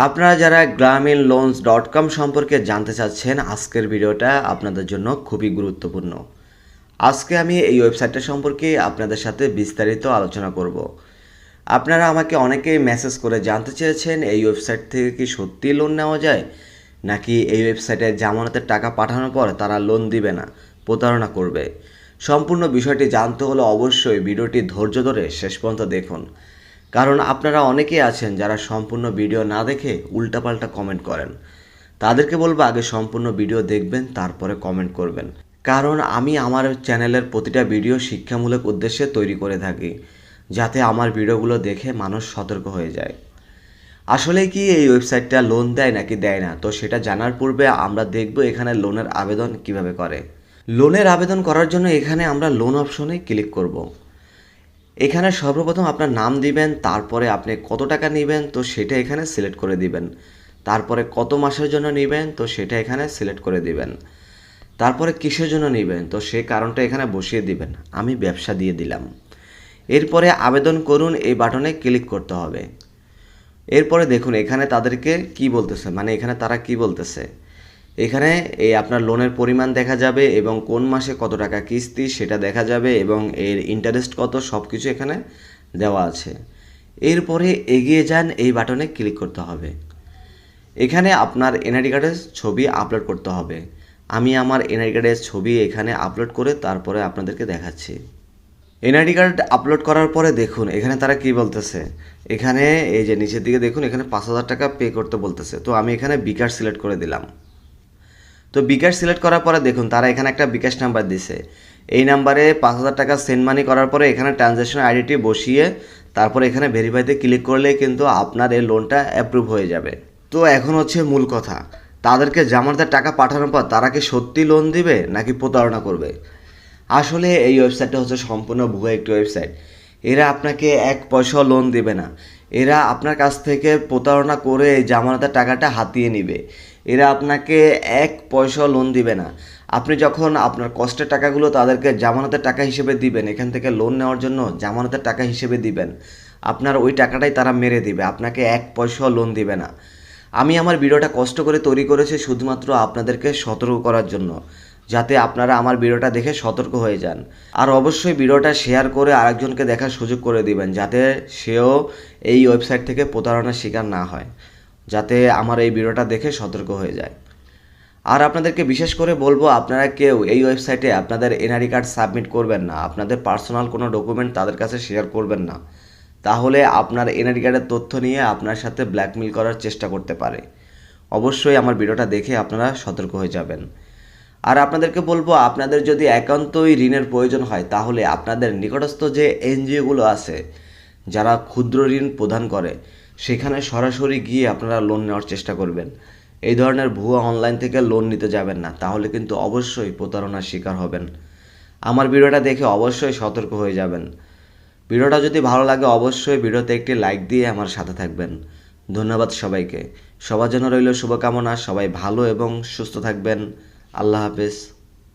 আপনারা যারা গ্রামীণলোনস.com সম্পর্কে জানতে চাচ্ছেন, আজকের ভিডিওটা আপনাদের জন্য খুবই গুরুত্বপূর্ণ। আজকে আমি এই ওয়েবসাইটটা সম্পর্কে আপনাদের সাথে বিস্তারিত আলোচনা করব। আপনারা আমাকে অনেকেই মেসেজ করে জানতে চেয়েছেন এই ওয়েবসাইট থেকে কি সত্যিই লোন নেওয়া যায়, নাকি এই ওয়েবসাইটে জামানতের টাকা পাঠানোর পর তারা লোন দিবে না, প্রতারণা করবে। সম্পূর্ণ বিষয়টি জানতে হলে অবশ্যই ভিডিওটি ধৈর্য ধরে শেষ পর্যন্ত দেখুন, কারণ আপনারা অনেকেই আছেন যারা সম্পূর্ণ ভিডিও না দেখে উল্টাপাল্টা কমেন্ট করেন। তাদেরকে বলবো আগে সম্পূর্ণ ভিডিও দেখবেন, তারপরে কমেন্ট করবেন। কারণ আমি আমার চ্যানেলের প্রতিটা ভিডিও শিক্ষামূলক উদ্দেশ্যে তৈরি করে থাকি, যাতে আমার ভিডিওগুলো দেখে মানুষ সতর্ক হয়ে যায়। আসলে কি এই ওয়েবসাইটটা লোন দেয় নাকি দেয় না, তো সেটা জানার পূর্বে আমরা দেখব এখানে লোনের আবেদন কিভাবে করে। লোনের আবেদন করার জন্য এখানে আমরা লোন অপশনে ক্লিক করব। এখানে সর্বপ্রথম আপনার নাম দিবেন, তারপরে আপনি কত টাকা নেবেন তো সেটা এখানে সিলেক্ট করে দিবেন। তারপরে কত মাসের জন্য নেবেন তো সেটা এখানে সিলেক্ট করে দিবেন। তারপরে কিসের জন্য নেবেন তো সেই কারণটা এখানে বসিয়ে দিবেন। আমি ব্যবসা দিয়ে দিলাম। এরপরে আবেদন করুন এই বাটনে ক্লিক করতে হবে। এরপরে দেখুন এখানে তাদেরকে কি বলতেছে, মানে এখানে তারা কি বলতেছে। এখানে এই আপনার লোনের পরিমাণ দেখা যাবে এবং কোন মাসে কত টাকা কিস্তি সেটা দেখা যাবে এবং এর ইন্টারেস্ট কত, সব কিছু এখানে দেওয়া আছে। এরপরে এগিয়ে যান এই বাটনে ক্লিক করতে হবে। এখানে আপনার এনআইডি কার্ডের ছবি আপলোড করতে হবে। আমি আমার এনআইডি কার্ডের ছবি এখানে আপলোড করে তারপরে আপনাদেরকে দেখাচ্ছি। এনআইডি কার্ড আপলোড করার পরে দেখুন এখানে তারা কি বলতেছে। এখানে এই যে নিচের দিকে দেখুন এখানে 5,000 টাকা পে করতে বলতেছে। তো আমি এখানে বিকাশ সিলেক্ট করে দিলাম। তো বিকাশ সিলেক্ট করার পরে দেখুন তারা এখানে একটা বিকাশ নাম্বার দিছে। এই নাম্বারে 5,000 টাকা সেন্ড মানি করার পরে এখানে ট্রানজ্যাকশন আইডিটি বসিয়ে তারপরে এখানে ভেরিফাইতে ক্লিক করলে কিন্তু আপনার এই লোনটা অ্যাপ্রুভ হয়ে যাবে। তো এখন হচ্ছে মূল কথা, তাদেরকে জামানতের টাকা পাঠানোর পর তারা কি সত্যি লোন দিবে নাকি প্রতারণা করবে। আসলে এই ওয়েবসাইটটা হচ্ছে সম্পূর্ণ ভুয়া একটি ওয়েবসাইট। এরা আপনাকে এক পয়সাও লোন দেবে না। এরা আপনার কাছ থেকে প্রতারণা করে এই জামানতের টাকাটা হাতিয়ে নেবে। এরা আপনাকে এক পয়সাও লোন দিবে না। আপনি যখন আপনার কষ্টের টাকাগুলো তাদেরকে জামানতের টাকা হিসেবে দিবেন, এখান থেকে লোন নেওয়ার জন্য জামানতের টাকা হিসেবে দিবেন, আপনার ওই টাকাটাই তারা মেরে দিবে, আপনাকে এক পয়সাও লোন দিবে না। আমি আমার ভিডিওটা কষ্ট করে তৈরি করেছি শুধুমাত্র আপনাদেরকে সতর্ক করার জন্য, যাতে আপনারা আমার ভিডিওটা দেখে সতর্ক হয়ে যান। আর অবশ্যই ভিডিওটা শেয়ার করে আরেকজনকে দেখার সুযোগ করে দিবেন, যাতে সেও এই ওয়েবসাইট থেকে প্রতারণার শিকার না হয়, যাতে আমার এই ভিডিওটা দেখে সতর্ক হয়ে যায়। আর আপনাদেরকে বিশেষ করে বলবো, আপনারা কেউ এই ওয়েবসাইটে আপনাদের এনআইডি কার্ড সাবমিট করবেন না, আপনাদের পার্সোনাল কোনো ডকুমেন্ট তাদের কাছে শেয়ার করবেন না। তাহলে আপনার এনআইডি কার্ডের তথ্য নিয়ে আপনার সাথে ব্ল্যাকমেল করার চেষ্টা করতে পারে। অবশ্যই আমার ভিডিওটা দেখে আপনারা সতর্ক হয়ে যাবেন। আর আপনাদেরকে বলবো, আপনাদের যদি একান্তই ঋণের প্রয়োজন হয় তাহলে আপনাদের নিকটস্থ যে এনজিওগুলো আছে যারা ক্ষুদ্র ঋণ প্রদান করে, সেখানে সরাসরি গিয়ে আপনারা লোন নেওয়ার চেষ্টা করবেন। এই ধরনের ভুয়া অনলাইন থেকে লোন নিতে যাবেন না, তাহলে কিন্তু অবশ্যই প্রতারণার শিকার হবেন। আমার ভিডিওটা দেখে অবশ্যই সতর্ক হয়ে যাবেন। ভিডিওটা যদি ভালো লাগে অবশ্যই ভিডিওতে একটি লাইক দিয়ে আমার সাথে থাকবেন। ধন্যবাদ সবাইকে। সবার জন্য রইল শুভকামনা, সবাই ভালো এবং সুস্থ থাকবেন। আল্লাহ হাফেজ।